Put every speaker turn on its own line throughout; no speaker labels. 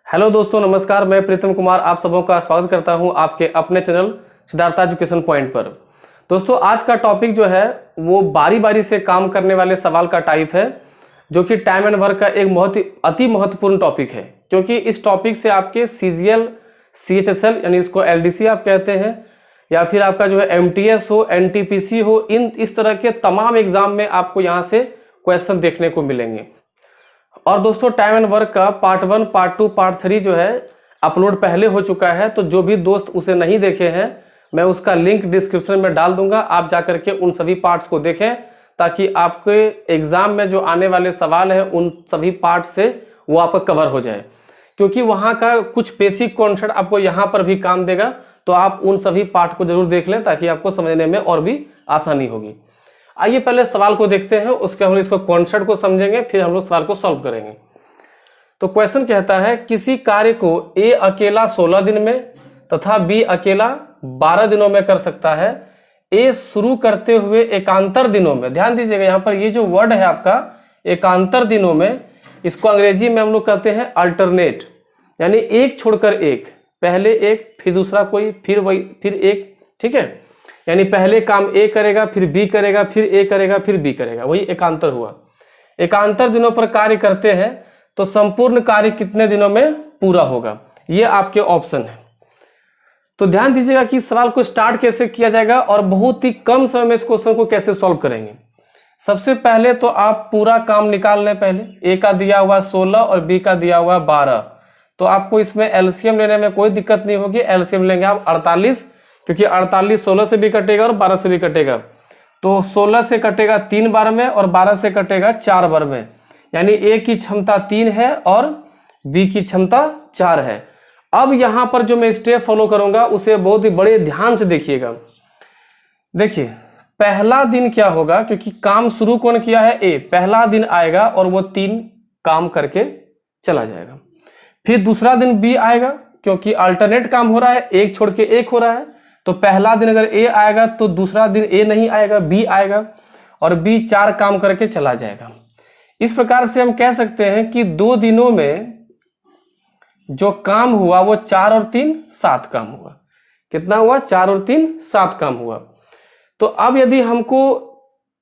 Hello दोस्तों, नमस्कार। मैं प्रीतम कुमार आप सबों का स्वागत करता हूं आपके अपने चैनल सिद्धार्थ एजुकेशन पॉइंट पर। दोस्तों, आज का टॉपिक जो है वो बारी बारी से काम करने वाले सवाल का टाइप है, जो कि टाइम एंड वर्क का एक अति महत्वपूर्ण टॉपिक है, क्योंकि इस टॉपिक से आपके सीजीएल, सीएचएसएल यानी इसको एलडीसी आप कहते हैं, या फिर आपका जो है एमटीएस हो, एनटीपीसी हो, इस तरह के तमाम एग्जाम में आपको यहाँ से क्वेश्चन देखने को मिलेंगे। और दोस्तों, टाइम एंड वर्क का पार्ट 1, पार्ट 2, पार्ट 3 जो है अपलोड पहले हो चुका है, तो जो भी दोस्त उसे नहीं देखे हैं मैं उसका लिंक डिस्क्रिप्शन में डाल दूंगा। आप जाकर के उन सभी पार्ट्स को देखें, ताकि आपके एग्जाम में जो आने वाले सवाल है उन सभी पार्ट से वो आपका कवर हो जाए, क्योंकि वहाँ का कुछ बेसिक कॉन्सेप्ट आपको यहाँ पर भी काम देगा। तो आप उन सभी पार्ट को जरूर देख लें, ताकि आपको समझने में और भी आसानी होगी। आइए पहले सवाल को देखते हैं, उसके हम इसको कॉन्सेप्ट को समझेंगे, फिर हम लोग सवाल को सॉल्व करेंगे। तो क्वेश्चन कहता है, किसी कार्य को ए अकेला 16 दिन में तथा बी अकेला 12 दिनों में कर सकता है। ए शुरू करते हुए एकांतर दिनों में, ध्यान दीजिएगा यहाँ पर ये जो वर्ड है आपका एकांतर दिनों में, इसको अंग्रेजी में हम लोग कहते हैं अल्टरनेट, यानी एक छोड़कर एक, पहले एक फिर दूसरा कोई फिर वही फिर एक, ठीक है। यानी पहले काम ए करेगा, फिर बी करेगा, फिर ए करेगा, फिर बी करेगा, वही एकांतर हुआ। एकांतर दिनों पर कार्य करते हैं तो संपूर्ण कार्य कितने दिनों में पूरा होगा, ये आपके ऑप्शन है। तो ध्यान दीजिएगा कि इस सवाल को स्टार्ट कैसे किया जाएगा और बहुत ही कम समय में इस क्वेश्चन को कैसे सॉल्व करेंगे। सबसे पहले तो आप पूरा काम निकाल लें। पहले ए का दिया हुआ 16 और बी का दिया हुआ 12, तो आपको इसमें एलसीएम लेने में कोई दिक्कत नहीं होगी। एलसीएम लेंगे आप 48, क्योंकि 48 16 से भी कटेगा और 12 से भी कटेगा, तो 16 से कटेगा 3 बार में और 12 से कटेगा 4 बार में, यानी ए की क्षमता 3 है और बी की क्षमता 4 है। अब यहां पर जो मैं स्टेप फॉलो करूंगा उसे बहुत ही बड़े ध्यान से देखिएगा। देखिए पहला दिन क्या होगा, क्योंकि काम शुरू कौन किया है, ए, पहला दिन आएगा और वो 3 काम करके चला जाएगा। फिर दूसरा दिन बी आएगा, क्योंकि अल्टरनेट काम हो रहा है, एक छोड़ के एक हो रहा है, तो पहला दिन अगर ए आएगा तो दूसरा दिन ए नहीं आएगा, बी आएगा, और बी 4 काम करके चला जाएगा। इस प्रकार से हम कह सकते हैं कि 2 दिनों में जो काम हुआ वो 4 और 3 7 काम हुआ। कितना हुआ, 4 और 3 7 काम हुआ। तो अब यदि हमको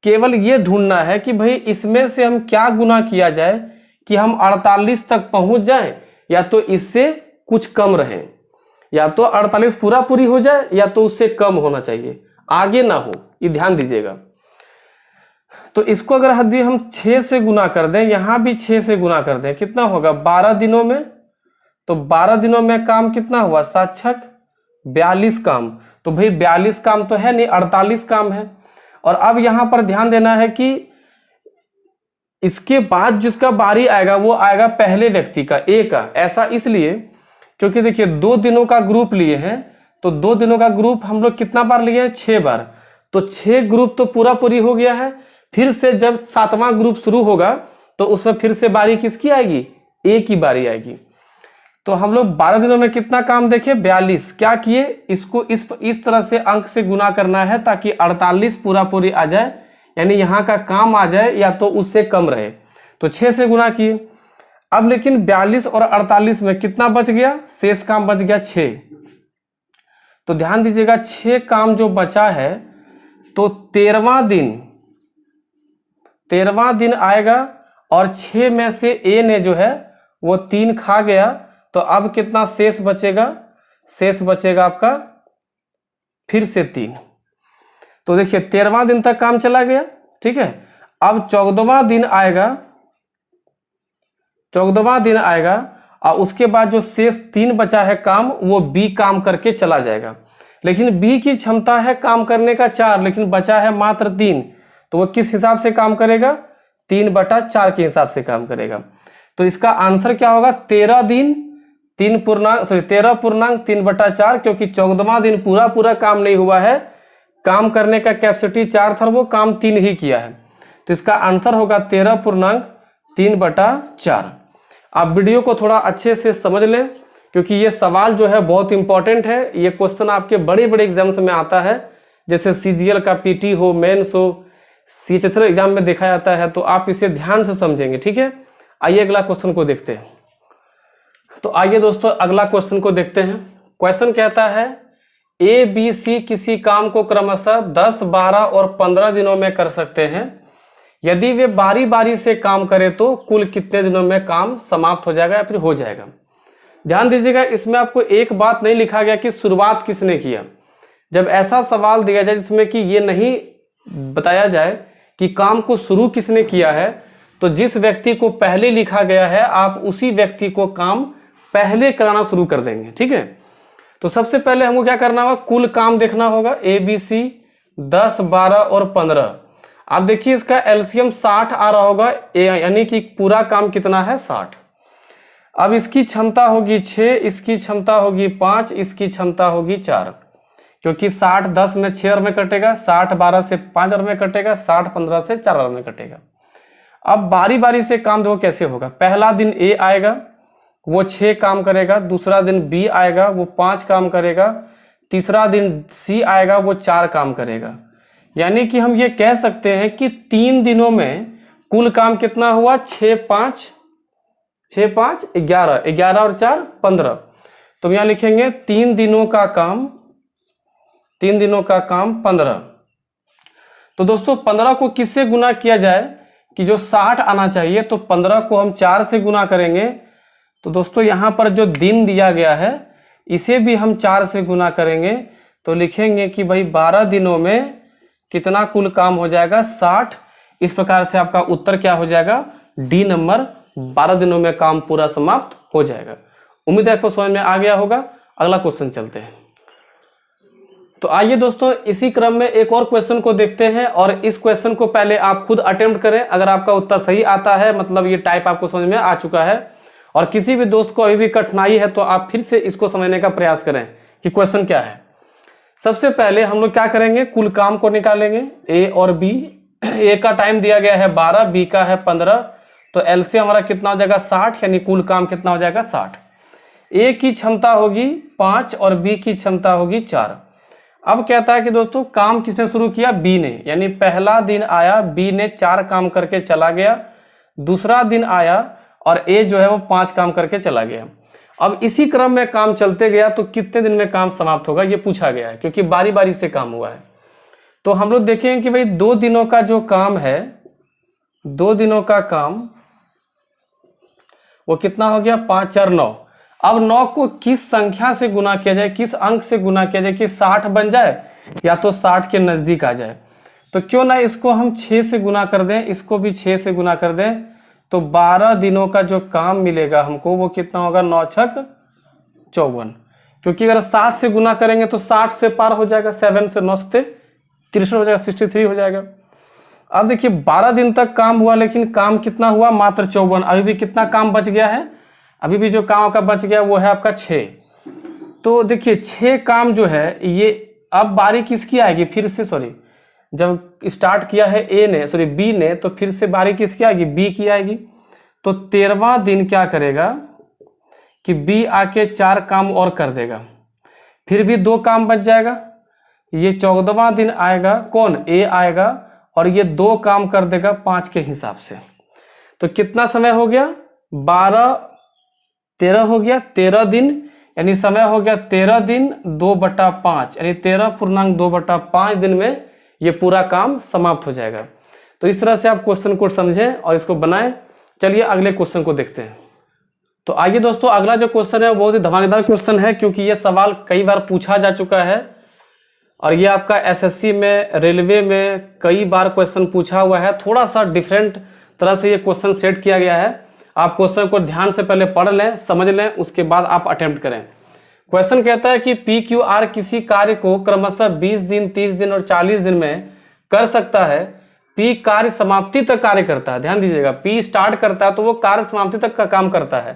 केवल ये ढूंढना है कि भाई इसमें से हम क्या गुना किया जाए कि हम 48 तक पहुंच जाएं, या तो इससे कुछ कम रहे, या तो 48 पूरा पूरी हो जाए, या तो उससे कम होना चाहिए, आगे ना हो, ये ध्यान दीजिएगा। तो इसको अगर हम 6 से गुना कर दें, यहां भी 6 से गुना कर दें, कितना होगा 12 दिनों में, तो 12 दिनों में काम कितना हुआ, 7 छक 42 काम। तो भाई 42 काम तो है नहीं, 48 काम है। और अब यहां पर ध्यान देना है कि इसके बाद जिसका बारी आएगा वो आएगा पहले व्यक्ति का, ए का। ऐसा इसलिए क्योंकि देखिए 2 दिनों का ग्रुप लिए हैं, तो 2 दिनों का ग्रुप हम लोग कितना बार लिए हैं, 6 बार, तो 6 ग्रुप तो पूरा पूरी हो गया है। फिर से जब 7वां ग्रुप शुरू होगा तो उसमें फिर से बारी किसकी आएगी, ए की बारी आएगी। तो हम लोग 12 दिनों में कितना काम देखे, 42। क्या किए, इसको इस तरह से अंक से गुना करना है ताकि 48 पूरा पूरी आ जाए, यानी यहाँ का काम आ जाए या तो उससे कम रहे। तो 6 से गुना किए। अब लेकिन 42 और 48 में कितना बच गया, शेष काम बच गया 6। तो ध्यान दीजिएगा 6 काम जो बचा है, तो 13वां दिन आएगा और 6 में से ए ने जो है वो 3 खा गया, तो अब कितना शेष बचेगा, शेष बचेगा आपका फिर से 3। तो देखिए 13वां दिन तक काम चला गया, ठीक है। अब 14वां दिन आएगा और उसके बाद जो शेष 3 बचा है काम, वो बी काम करके चला जाएगा। लेकिन बी की क्षमता है काम करने का 4, लेकिन बचा है मात्र 3, तो वो किस हिसाब से काम करेगा, 3/4 के हिसाब से काम करेगा। तो इसका आंसर क्या होगा, 13.3/4, क्योंकि 14वां दिन पूरा काम नहीं हुआ है, काम करने का कैपेसिटी 4 था, वो काम 3 ही किया है। तो इसका आंसर होगा 13.3/4। आप वीडियो को थोड़ा अच्छे से समझ लें, क्योंकि ये सवाल जो है बहुत इंपॉर्टेंट है। ये क्वेश्चन आपके बड़े बड़े एग्जाम्स में आता है, जैसे सीजीएल का पीटी हो, मेंस हो, सीएचएसएल एग्जाम में देखा जाता है। तो आप इसे ध्यान से समझेंगे, ठीक है। आइए अगला क्वेश्चन को देखते हैं। तो आइए दोस्तों अगला क्वेश्चन को देखते हैं। क्वेश्चन कहता है ए बी सी किसी काम को क्रमशः 10, 12 और 15 दिनों में कर सकते हैं। यदि वे बारी बारी से काम करें तो कुल कितने दिनों में काम समाप्त हो जाएगा या फिर हो जाएगा। ध्यान दीजिएगा, इसमें आपको एक बात नहीं लिखा गया कि शुरुआत किसने किया। जब ऐसा सवाल दिया जाए जिसमें कि ये नहीं बताया जाए कि काम को शुरू किसने किया है, तो जिस व्यक्ति को पहले लिखा गया है आप उसी व्यक्ति को काम पहले कराना शुरू कर देंगे। ठीक है, तो सबसे पहले हमको क्या करना होगा, कुल काम देखना होगा। ए बी सी 10, 12 और 15। आप देखिए इसका एलसीएम 60 आ रहा होगा, यानी कि पूरा काम कितना है 60। अब इसकी क्षमता होगी 6, इसकी क्षमता होगी 5, इसकी क्षमता होगी 4, क्योंकि 60 10 में 6 और में कटेगा, 60 12 से 5 और में कटेगा, 60 15 से 4 और में कटेगा। अब बारी बारी से काम देखो कैसे होगा। पहला दिन ए आएगा, वो 6 काम करेगा। दूसरा दिन बी आएगा, वो 5 काम करेगा। तीसरा दिन सी आएगा, वो 4 काम करेगा। यानी कि हम ये कह सकते हैं कि 3 दिनों में कुल काम कितना हुआ, 6 5 11, 11 और 4 15। तो यहां लिखेंगे 3 दिनों का काम 15। तो दोस्तों 15 को किससे गुना किया जाए कि जो 60 आना चाहिए, तो 15 को हम 4 से गुना करेंगे। तो दोस्तों यहां पर जो दिन दिया गया है इसे भी हम 4 से गुना करेंगे, तो लिखेंगे कि भाई 12 दिनों में कितना कुल काम हो जाएगा, 60। इस प्रकार से आपका उत्तर क्या हो जाएगा, डी नंबर, 12 दिनों में काम पूरा समाप्त हो जाएगा। उम्मीद है आपको समझ में आ गया होगा। अगला क्वेश्चन चलते हैं। तो आइए दोस्तों इसी क्रम में एक और क्वेश्चन को देखते हैं, और इस क्वेश्चन को पहले आप खुद अटेम्प्ट करें। अगर आपका उत्तर सही आता है, मतलब ये टाइप आपको समझ में आ चुका है, और किसी भी दोस्त को अभी भी कठिनाई है, तो आप फिर से इसको समझने का प्रयास करें कि क्वेश्चन क्या है। सबसे पहले हम लोग क्या करेंगे, कुल काम को निकालेंगे, ए और बी। ए का टाइम दिया गया है 12, बी का है 15, तो एलसीएम हमारा कितना हो जाएगा 60, यानी कुल काम कितना हो जाएगा 60। ए की क्षमता होगी 5 और बी की क्षमता होगी 4। अब कहता है कि दोस्तों काम किसने शुरू किया, बी ने, यानी पहला दिन आया, बी ने 4 काम करके चला गया। दूसरा दिन आया और ए जो है वो 5 काम करके चला गया। अब इसी क्रम में काम चलते गया तो कितने दिन में काम समाप्त होगा ये पूछा गया है, क्योंकि बारी बारी से काम हुआ है। तो हम लोग देखेंगे कि भाई 2 दिनों का जो काम है, 2 दिनों का काम वो कितना हो गया, 5 4 9। अब 9 को किस संख्या से गुना किया जाए, किस अंक से गुना किया जाए कि 60 बन जाए या तो 60 के नजदीक आ जाए। तो क्यों ना इसको हम 6 से गुना कर दें, इसको भी 6 से गुना कर दें, तो 12 दिनों का जो काम मिलेगा हमको वो कितना होगा, 9 छक 54। क्योंकि अगर 7 से गुना करेंगे तो 60 से पार हो जाएगा, 7 से 9 से 63 हो जाएगा, 63 हो जाएगा। अब देखिए 12 दिन तक काम हुआ, लेकिन काम कितना हुआ, मात्र 54। अभी भी कितना काम बच गया है, अभी भी जो काम आपका बच गया वो है आपका 6। तो देखिए 6 काम जो है ये, अब बारी किसकी आएगी, फिर से सॉरी, जब स्टार्ट किया है ए ने, सॉरी बी ने, तो फिर से बारी किसकी आएगी, बी की आएगी। तो 13वां दिन क्या करेगा कि बी आके 4 काम और कर देगा, फिर भी 2 काम बच जाएगा। ये 14वां दिन आएगा, कौन, ए आएगा, और ये 2 काम कर देगा 5 के हिसाब से। तो कितना समय हो गया, 12 13 हो गया, 13 दिन, यानी समय हो गया 13 दिन 2/5, यानी 13.2/5 दिन में ये पूरा काम समाप्त हो जाएगा। तो इस तरह से आप क्वेश्चन को समझें और इसको बनाएं। चलिए अगले क्वेश्चन को देखते हैं। तो आइए दोस्तों अगला जो क्वेश्चन है बहुत ही धमाकेदार क्वेश्चन है, क्योंकि ये सवाल कई बार पूछा जा चुका है, और ये आपका एसएससी में, रेलवे में कई बार क्वेश्चन पूछा हुआ है। थोड़ा सा डिफरेंट तरह से ये क्वेश्चन सेट किया गया है। आप क्वेश्चन को ध्यान से पहले पढ़ लें, समझ लें, उसके बाद आप अटेम्प्ट करें। क्वेश्चन कहता है कि पी क्यू आर किसी कार्य को क्रमशः 20 दिन, 30 दिन और 40 दिन में कर सकता है। पी कार्य समाप्ति तक कार्य करता है। ध्यान दीजिएगा, पी स्टार्ट करता है तो वो कार्य समाप्ति तक का काम करता है,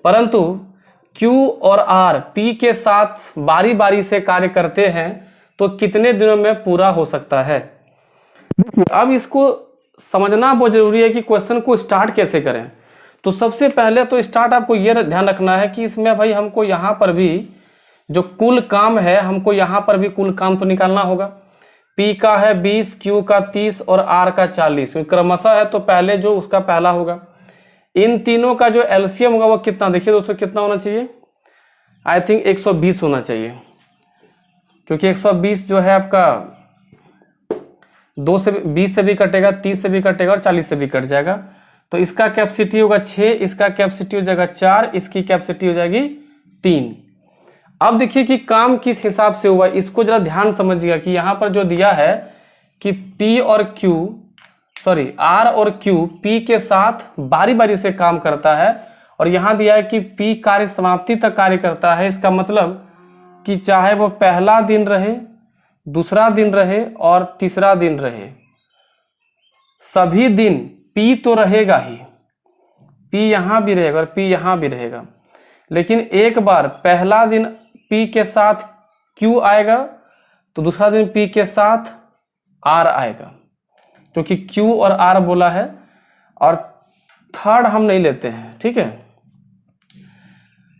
परंतु क्यू और आर पी के साथ बारी बारी से कार्य करते हैं, तो कितने दिनों में पूरा हो सकता है। अब इसको समझना बहुत जरूरी है कि क्वेश्चन को स्टार्ट कैसे करें। तो सबसे पहले तो स्टार्ट आपको ये ध्यान रखना है कि इसमें भाई हमको यहाँ पर भी जो कुल काम है, हमको यहाँ पर भी कुल काम तो निकालना होगा। P का है 20, Q का 30 और R का 40, क्रमशः है तो पहले जो उसका पहला होगा। इन तीनों का जो एलसीएम होगा वो कितना, देखिए दोस्तों कितना होना चाहिए, आई थिंक 120 होना चाहिए, क्योंकि 120 जो है आपका 2 से 20 से भी कटेगा, 30 से भी कटेगा और 40 से भी कट जाएगा। तो इसका कैपेसिटी होगा 6, इसका कैपेसिटी हो जाएगा 4, इसकी कैपेसिटी हो जाएगी 3। अब देखिए कि काम किस हिसाब से हुआ, इसको जरा ध्यान समझिएगा कि यहाँ पर जो दिया है कि P और Q, सॉरी R और Q P के साथ बारी बारी से काम करता है, और यहाँ दिया है कि P कार्य समाप्ति तक कार्य करता है। इसका मतलब कि चाहे वो पहला दिन रहे, दूसरा दिन रहे और तीसरा दिन रहे, सभी दिन P तो रहेगा ही, P यहाँ भी रहेगा और P यहाँ भी रहेगा। लेकिन एक बार पहला दिन P के साथ Q आएगा तो दूसरा दिन P के साथ R आएगा, क्योंकि Q और R बोला है, और थर्ड हम नहीं लेते हैं, ठीक है।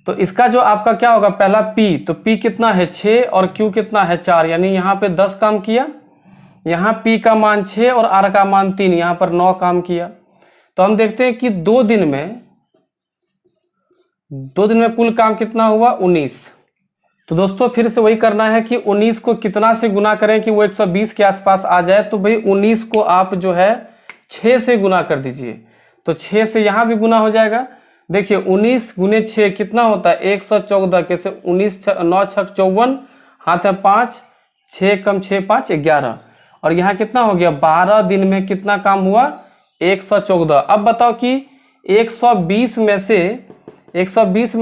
तो इसका जो आपका क्या होगा, पहला P, तो P कितना है 6 और Q कितना है 4, यानी यहाँ पे 10 काम किया, यहाँ P का मान 6 और R का मान 3, यहाँ पर 9 काम किया। तो हम देखते हैं कि 2 दिन में कुल काम कितना हुआ 19। तो दोस्तों फिर से वही करना है कि 19 को कितना से गुना करें कि वो 120 के आसपास आ जाए। तो भाई 19 को आप जो है 6 से गुना कर दीजिए, तो 6 से यहाँ भी गुना हो जाएगा। देखिए 19 गुने 6 कितना होता है 114, कैसे 19 9 6 54, हाथ में 5, 6 कम 6 5 11, और यहाँ कितना हो गया 12 दिन में कितना काम हुआ 114। अब बताओ कि 120 में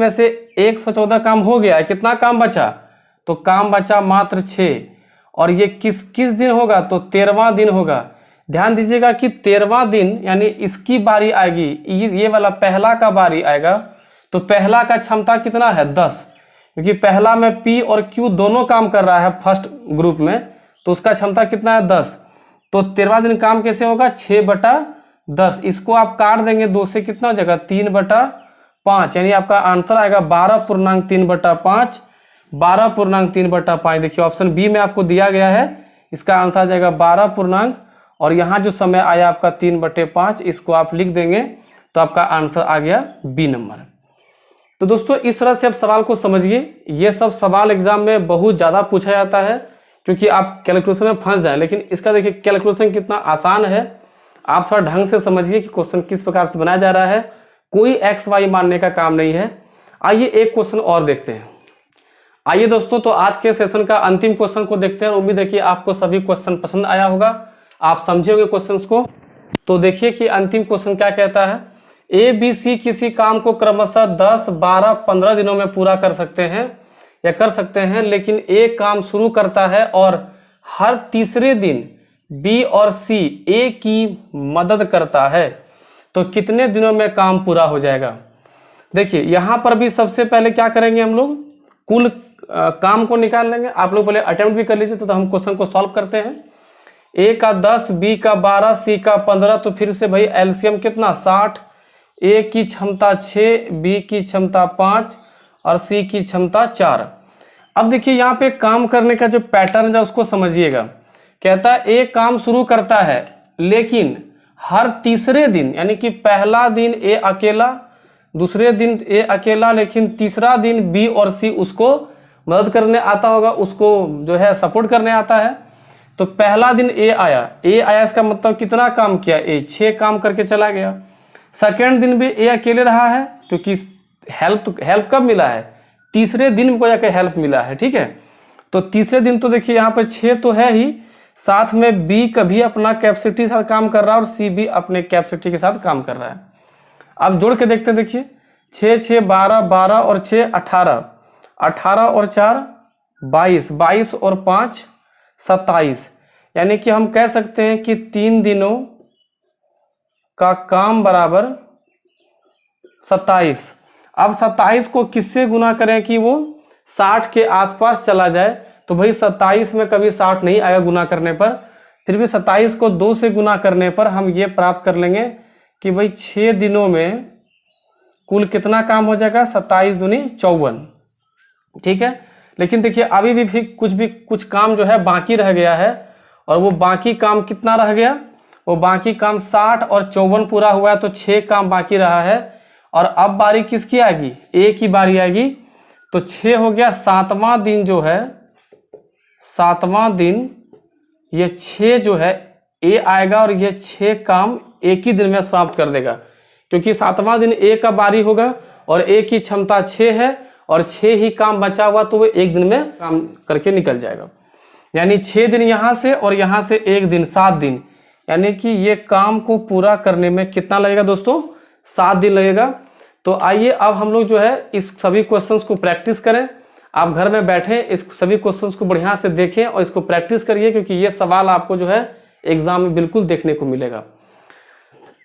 से 114 काम हो गया है, कितना काम बचा, तो काम बचा मात्र 6, और ये किस दिन होगा, तो 13वां दिन होगा। ध्यान दीजिएगा कि 13वां दिन यानी इसकी बारी आएगी, ये वाला पहला का बारी आएगा, तो पहला का क्षमता कितना है 10, क्योंकि पहला में P और Q दोनों काम कर रहा है फर्स्ट ग्रुप में, तो उसका क्षमता कितना है 10। तो 13वां दिन काम कैसे होगा 6/10, इसको आप काट देंगे 2 से, कितना हो जाएगा 3/5, यानी आपका आंसर आएगा 12.3/5, 12.3/5। देखिए ऑप्शन बी में आपको दिया गया है, इसका आंसर आ जाएगा 12 और यहाँ जो समय आया आपका 3/5, इसको आप लिख देंगे तो आपका आंसर आ गया बी नंबर। तो दोस्तों इस तरह से आप सवाल को समझिए, ये सब सवाल एग्जाम में बहुत ज़्यादा पूछा जाता है, क्योंकि आप कैलकुलेशन में फंस जाए, लेकिन इसका देखिए कैलकुलेशन कितना आसान है। आप थोड़ा ढंग से समझिए कि क्वेश्चन किस प्रकार से बनाया जा रहा है, कोई एक्स वाई मानने का काम नहीं है। आइए एक क्वेश्चन और देखते हैं। आइए दोस्तों, तो आज के सेशन का अंतिम क्वेश्चन को देखते हैं। उम्मीद है कि आपको सभी क्वेश्चन पसंद आया होगा, आप समझे होंगे क्वेश्चंस को। तो देखिए कि अंतिम क्वेश्चन क्या कहता है, ए बी सी किसी काम को क्रमशः 10, 12, 15 दिनों में पूरा कर सकते हैं या कर सकते हैं, लेकिन ए काम शुरू करता है और हर तीसरे दिन बी और सी ए की मदद करता है, तो कितने दिनों में काम पूरा हो जाएगा। देखिए यहाँ पर भी सबसे पहले क्या करेंगे, हम लोग कुल काम को निकाल लेंगे। आप लोग पहले अटेम्प्ट भी कर लीजिए, तो हम क्वेश्चन को सॉल्व करते हैं। ए का 10, बी का 12, सी का 15, तो फिर से भाई एलसीएम कितना 60, ए की क्षमता 6, बी की क्षमता 5 और सी की क्षमता 4। अब देखिए यहाँ पे काम करने का जो पैटर्न है उसको समझिएगा। कहता है ए काम शुरू करता है, लेकिन हर तीसरे दिन, यानी कि पहला दिन ए अकेला, दूसरे दिन ए अकेला, लेकिन तीसरा दिन बी और सी उसको मदद करने आता होगा, उसको जो है सपोर्ट करने आता है। तो पहला दिन ए आया, इसका मतलब कितना काम किया ए 6 काम करके चला गया। सेकेंड दिन भी ए अकेले रहा है, क्योंकि हेल्प कब मिला है, तीसरे दिन को जाकर हेल्प मिला है, ठीक है। तो तीसरे दिन तो देखिए यहाँ पे 6 तो है ही, साथ में बी कभी अपना कैपेसिटी के साथ काम कर रहा है और सी भी अपने कैपेसिटी के साथ काम कर रहा है। अब जोड़ के देखते हैं, देखिए 6 6 12, 12 और 6 18, 18 और 4 22, 22 और 5 27, यानी कि हम कह सकते हैं कि 3 दिनों का काम बराबर 27। अब 27 को किससे गुना करें कि वो 60 के आसपास चला जाए, तो भाई 27 में कभी 60 नहीं आएगा गुना करने पर, फिर भी 27 को 2 से गुना करने पर हम ये प्राप्त कर लेंगे कि भाई 6 दिनों में कुल कितना काम हो जाएगा 27 दूनी 54, ठीक है। लेकिन देखिए अभी भी कुछ काम जो है बाकी रह गया है, और वो बाकी काम कितना रह गया, वो बाकी काम 60 और 54 पूरा हुआ है, तो 6 काम बाकी रहा है। और अब बारी किसकी आएगी? ए की बारी आएगी। तो 6 हो गया। 7वां दिन जो है, 7वां दिन ये 6 जो है ए आएगा और ये 6 काम एक ही दिन में समाप्त कर देगा, क्योंकि 7वां दिन ए का बारी होगा और ए की क्षमता 6 है और 6 ही काम बचा हुआ, तो वो एक दिन में काम करके निकल जाएगा। यानी 6 दिन यहाँ से और यहाँ से एक दिन, 7 दिन, यानी कि ये काम को पूरा करने में कितना लगेगा दोस्तों? 7 दिन लगेगा। तो आइए अब हम लोग जो है इस सभी क्वेश्चंस को प्रैक्टिस करें। आप घर में बैठे इस सभी क्वेश्चंस को बढ़िया से देखें और इसको प्रैक्टिस करिए, क्योंकि ये सवाल आपको जो है एग्जाम में बिल्कुल देखने को मिलेगा।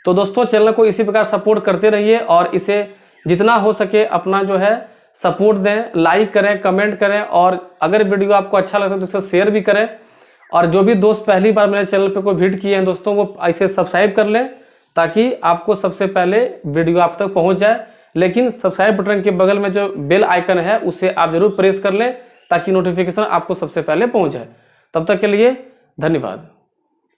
तो दोस्तों चैनल को इसी प्रकार सपोर्ट करते रहिए और इसे जितना हो सके अपना जो है सपोर्ट दें, लाइक करें, कमेंट करें, और अगर वीडियो आपको अच्छा लगता है तो इसे शेयर भी करें। और जो भी दोस्त पहली बार मेरे चैनल पे कोई विजिट किए हैं दोस्तों, वो ऐसे सब्सक्राइब कर लें ताकि आपको सबसे पहले वीडियो आप तक पहुंच जाए। लेकिन सब्सक्राइब बटन के बगल में जो बेल आइकन है उसे आप जरूर प्रेस कर लें ताकि नोटिफिकेशन आपको सबसे पहले पहुंच जाए। तब तक के लिए धन्यवाद।